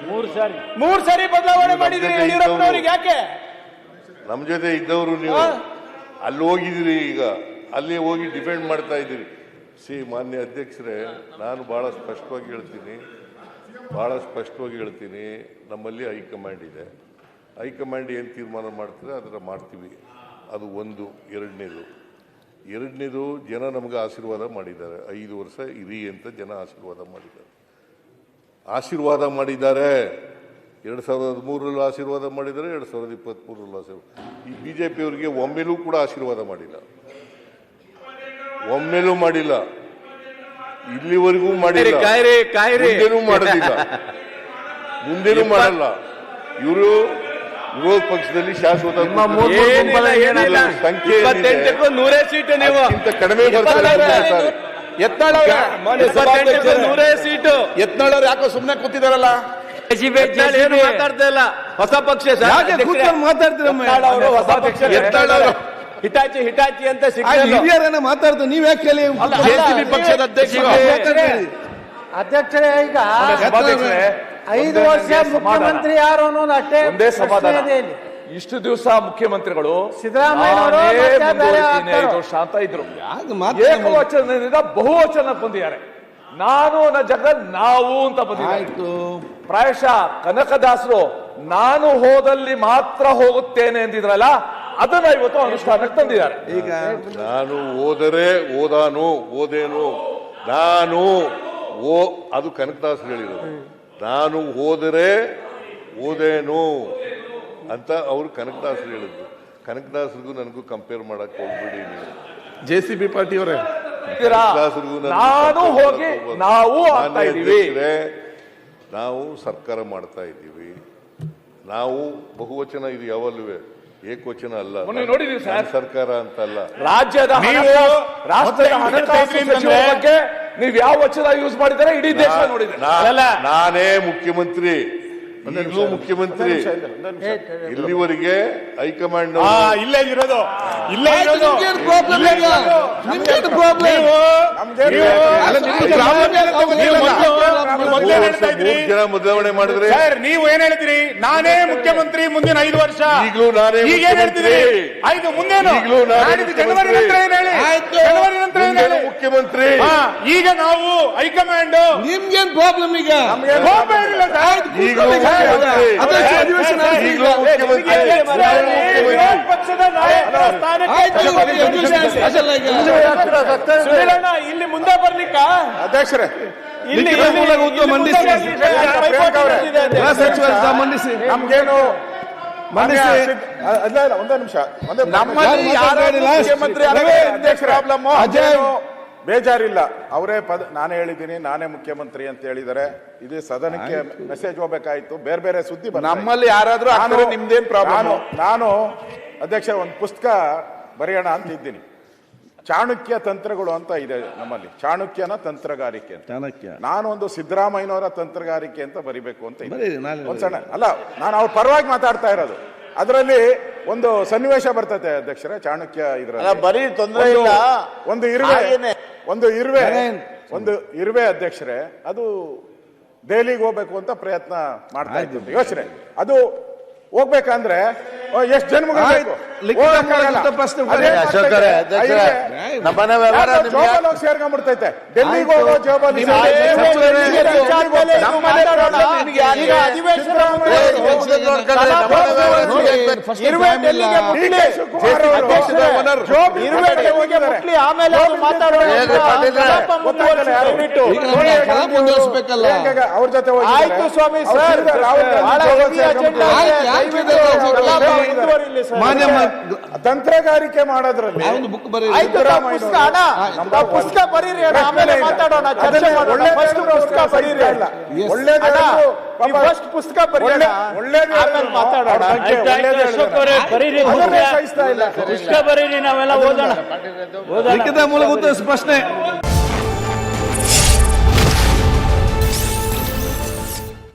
ಮೂರು ಸಾರಿ ಬದಲಾವಣೆ ಮಾಡಿದ್ರಿ ಯಡಿಯೂರಪ್ಪನವ್ರಿಗೆ ಯಾಕೆ? ನಮ್ಮ ಜೊತೆ ಇದ್ದವರು ನೀವು ಅಲ್ಲಿ ಹೋಗಿದ್ದೀರಿ, ಈಗ ಅಲ್ಲಿ ಹೋಗಿ ಡಿಫೆಂಡ್ ಮಾಡ್ತಾ ಇದ್ದೀರಿ. ಮಾನ್ಯ ಅಧ್ಯಕ್ಷರೇ, ನಾನು ಭಾಳ ಸ್ಪಷ್ಟವಾಗಿ ಹೇಳ್ತೀನಿ, ನಮ್ಮಲ್ಲಿ ಹೈಕಮಾಂಡ್ ಇದೆ. ಹೈಕಮಾಂಡ್ ಏನು ತೀರ್ಮಾನ ಮಾಡ್ತಾರೆ ಅದರ ಮಾಡ್ತೀವಿ. ಅದು ಒಂದು. ಎರಡನೇದು ಜನ ನಮಗೆ ಆಶೀರ್ವಾದ ಮಾಡಿದ್ದಾರೆ. 5 ವರ್ಷ ಇರಿ ಅಂತ ಜನ ಆಶೀರ್ವಾದ ಮಾಡಿದ್ದಾರೆ. 2013 ಆಶೀರ್ವಾದ ಮಾಡಿದ್ದಾರೆ, 2023 ಆಶೀರ್ವಾದ. ಈ ಬಿಜೆಪಿಯವರಿಗೆ ಒಮ್ಮೆಲೂ ಕೂಡ ಆಶೀರ್ವಾದ ಮಾಡಿಲ್ಲ, ಇಲ್ಲಿವರೆಗೂ ಮಾಡಿಲ್ಲ, ಮುಂದೇನೂ ಮಾಡಲ್ಲ. ಇವರು ವಿರೋಧ ಪಕ್ಷದಲ್ಲಿ ಶಾಶ್ವತ ಸಂಖ್ಯೆ ಸೀಟು ನೀವು ಕಡಿಮೆ ಬರ್ತಾರೆ. ಸೀಟು ಯತ್ನಾಳವ್ರು ಯಾಕೋ ಸುಮ್ಮನೆ ಕೂತಿದಾರಲ್ಲ, ಏನು ಮಾತಾಡ್ತಾ ಇಲ್ಲ. ಹೊಸ ಪಕ್ಷ ಹೊಸ ಪಕ್ಷ ಹಿಟಾಚಿ ಅಂತ ಹಿರಿಯರನ್ನ ಮಾತಾಡ್ತಾರೆ. ನೀವ್ ಯಾಕೆ ಕೇಳಿ ಜೆಸಿಬಿ ಪಕ್ಷದ ಅಧ್ಯಕ್ಷರೇ, ಈಗ 5 ವರ್ಷ ಮುಖ್ಯಮಂತ್ರಿ ಯಾರು ಅನ್ನೋದು ಅಷ್ಟೇ ಒಂದೇ ಸಮಾಧಾನ. ಇದೆ. ಇಷ್ಟು ದಿವಸ ಮುಖ್ಯಮಂತ್ರಿಗಳು ಸಿದ್ದರಾಮಯ್ಯ 5 ವರ್ಷ ಅಂತ ಇದ್ರು. ಏಕವಚನದಿಂದ ಬಹುವಚನ ಬಂದಿದ್ದಾರೆ. ನಾನು ಜಗನ್ ನಾವು ಅಂತ ಬಂದಿದ್ದಾರೆ. ಪ್ರಾಯಶಃ ಕನಕದಾಸರು ನಾನು ಹೋದಲ್ಲಿ ಮಾತ್ರ ಹೋಗುತ್ತೇನೆ ಅಂದಿದ್ರಲ್ಲ, ಅದನ್ನ ಇವತ್ತು ಅನುಷ್ಠಾನಕ್ಕೆ ತಂದಿದ್ದಾರೆ. ಈಗ ನಾನು ಹೋದರೆ ಓದೇನು, ನಾನು ಅದು ಕನಕದಾಸರು ಹೇಳಿರೋದು. ನಾನು ಹೋದರೆ ಓದೇನು ಅಂತ ಅವರು ಕನಕದಾಸರು ಹೇಳಿದ್ರು. ಕನಕದಾಸರಿಗೂ ನನಗೂ ಕಂಪೇರ್ ಮಾಡಕ್ ಹೋಗ್ಬಿಡಿ ನೀವು. ಜೆಸಿಬಿ ಪಾರ್ಟಿಯವರೇ, ನಾನು ಹೋಗಿ ನಾವು ನಾವು ಸರ್ಕಾರ ಮಾಡ್ತಾ ಇದ್ದೀವಿ. ನಾವು ಬಹುವಚನ ಇದು ಯಾವಲ್ಲೂ ಏಕವಚನ ಅಲ್ಲ. ನೋಡಿದೀವಿ ಸರ್, ಸರ್ಕಾರ ಅಂತ ಅಲ್ಲ. ರಾಜ್ಯದ ಬಗ್ಗೆ ನೀವು ಯಾವ ವಚನ ಯೂಸ್ ಮಾಡಿದರೆ ಇಡೀ ದೇಶ ನೋಡಿದೆ. ನಾನೇ ಮುಖ್ಯಮಂತ್ರಿ, ಈಗಲೂ ಮುಖ್ಯಮಂತ್ರಿ. ಇಲ್ಲಿವರೆಗೆ ಹೈಕಮಾಂಡ್ ಇಲ್ಲೇ ಇರೋದು ಜನ ಬದಲಾವಣೆ ಮಾಡಿದ್ರೆ ನೀವು ಏನ್ ಹೇಳ್ತೀರಿ? ನಾನೇ ಮುಖ್ಯಮಂತ್ರಿ ಮುಂದಿನ 5 ವರ್ಷ. ಈಗಲೂ ನಾನೇ ಹೇಳ್ತೀರಿ 5 ಮುಂದೇನು? ಈಗಲೂ ಜನವರಿ ನಂತರ ಮುಖ್ಯಮಂತ್ರಿ. ಈಗ ನಾವು ಹೈಕಮಾಂಡ್ ನಿಮ್ಗೇನ್ ಪ್ರಾಬ್ಲಮ್? ಈಗ ಪಕ್ಷದ ಇಲ್ಲಿ ಮುಂದೆ ಬರ್ಲಿಕ್ಕ ಅಧ್ಯಕ್ಷರೇ, ಇಲ್ಲಿ ಮಂಡಿಸಿ ನಮ್ಗೇನು ಒಂದೇ ನಿಮಿಷ. ಪ್ರಾಬ್ಲಮ್ ಬೇಜಾರಿಲ್ಲ. ಅವರೇ ನಾನೇ ಹೇಳಿದ್ದೀನಿ, ನಾನೇ ಮುಖ್ಯಮಂತ್ರಿ ಅಂತ ಹೇಳಿದರೆ ಇದು ಸದನಕ್ಕೆ ಮೆಸೇಜ್ ಹೋಗ್ಬೇಕಾಯ್ತು. ಬೇರೆ ಬೇರೆ ಸುದ್ದಿ ನಮ್ಮಲ್ಲಿ ಯಾರಾದ್ರೂ ನಿಮ್ದೇನ್ ಪ್ರಾಬ್ಲಮ್? ನಾನು ಅಧ್ಯಕ್ಷ ಒಂದು ಪುಸ್ತಕ ಬರೆಯೋಣ ಅಂತ ಇದ್ದೀನಿ. ಚಾಣಕ್ಯ ತಂತ್ರಗಳು ಅಂತ ಇದೆ ನಮ್ಮಲ್ಲಿ. ಚಾಣಕ್ಯನ ತಂತ್ರಗಾರಿಕೆ ಅಂತ. ನಾನು ಒಂದು ಸಿದ್ದರಾಮಯ್ಯನವರ ತಂತ್ರಗಾರಿಕೆ ಅಂತ ಬರಿಬೇಕು ಅಂತ ಒಂದ್ಸಣ್ಣ ಅಲ್ಲ, ನಾನು ಅವ್ರ ಪರವಾಗಿ ಮಾತಾಡ್ತಾ ಇರೋದು. ಅದರಲ್ಲಿ ಒಂದು ಸನ್ನಿವೇಶ ಬರ್ತದೆ ಅಧ್ಯಕ್ಷರೇ, ಚಾಣಕ್ಯ ಇದ್ರಲ್ಲಿ ಬರೀ ತೊಂದರೆ ಇಲ್ಲ. ಒಂದು ಇರುವೆ ಅಧ್ಯಕ್ಷರೇ, ಅದು ದೆಹಲಿಗೆ ಹೋಗ್ಬೇಕು ಅಂತ ಪ್ರಯತ್ನ ಮಾಡ್ತಾ ಇದ್ದೀನಿ. ಯೋಚನೆ ಅದು ಹೋಗ್ಬೇಕಂದ್ರೆ ಎಷ್ಟು ಜನ್ಮಗಳು ಸೇರ್ಕೊಂಡ್ಬಿಡ್ತೈತೆ. ಡೆಲ್ಲಿಗೆ ಹೋಗೋ ಜವಾಬ್ದಾರಿ ಅವ್ರ ಜೊತೆ ಆಯ್ತು ಸ್ವಾಮಿ ಸರ್. ತಂತ್ರಗಾರಿಕೆ ಮಾಡೋದ್ರಲ್ಲಿ ಪುಸ್ತಕ ಬರೀರಿ, ಆಮೇಲೆ ಮಾತಾಡೋಣ, ಚರ್ಚೆ ಮಾಡೋಣ. ಫಸ್ಟ್ ಪುಸ್ತಕ ಬರೀರಿ, ಮಾತಾಡೋಣ. ಪುಸ್ತಕ ಬರೀರಿ, ನಾವೆಲ್ಲ ಓದೋಣ. ಮೂಲಕ ಸ್ಪಷ್ಟನೆ.